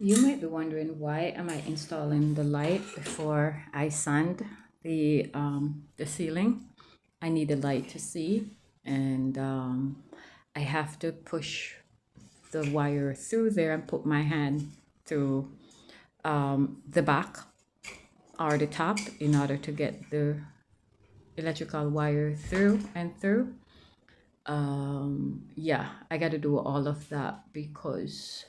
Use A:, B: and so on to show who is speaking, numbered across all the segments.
A: You might be wondering, why am I installing the light before I sand the ceiling? I need the light to see, and I have to push the wire through there and put my hand through the back or the top in order to get the electrical wire through and through. Yeah, I got to do all of that because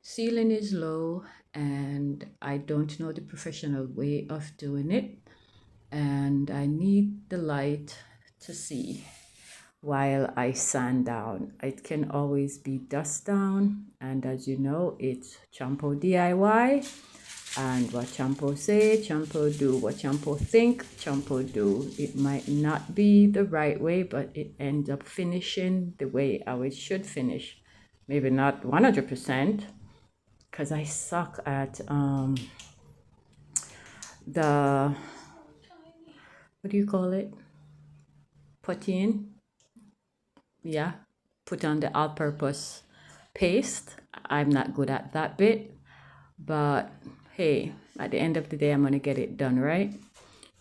A: ceiling is low and I don't know the professional way of doing it, and I need the light to see while I sand down. It can always be dust down, and as you know, it's Champo DIY, and what Champo say, Champo do. What Champo think, Champo do. It might not be the right way, but it ends up finishing the way how it should finish. Maybe not 100%, because I suck at the, what do you call it? Puttying. Yeah, put on the all-purpose paste. I'm not good at that bit, but hey, at the end of the day, I'm gonna get it done, right?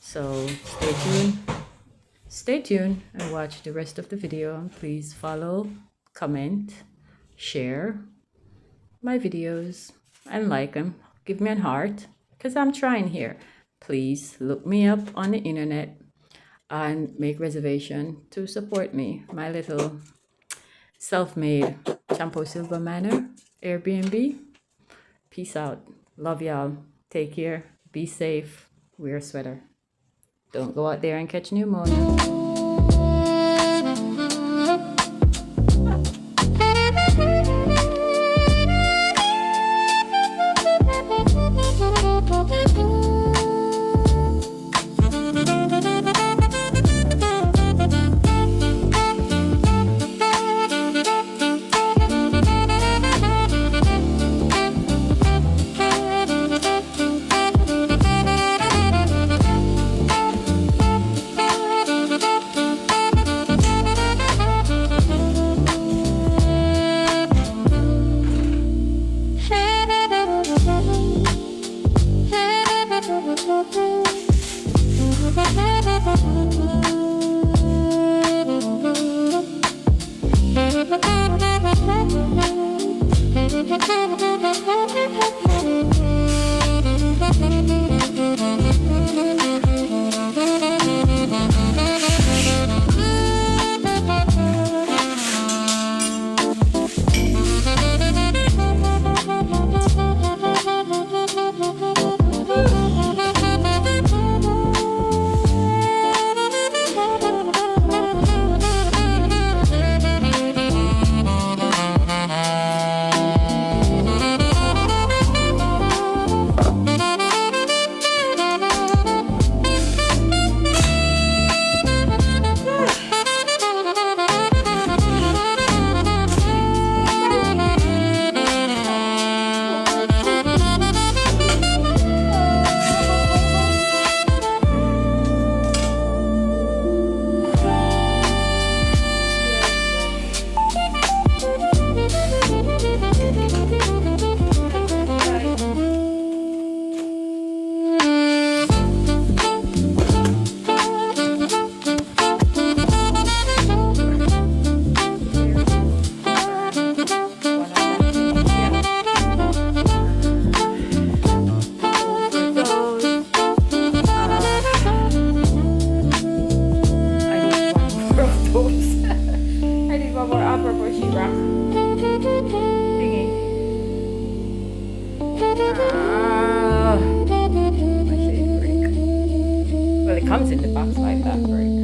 A: So stay tuned and watch the rest of the video, and please follow, comment, share my videos, and like them. Give me a heart, because I'm trying here. Please look me up on the internet and make reservation to support me. My little self-made Champo Silva Manor Airbnb. Peace out. Love y'all. Take care. Be safe. Wear a sweater. Don't go out there and catch pneumonia. Comes in the box like that, right?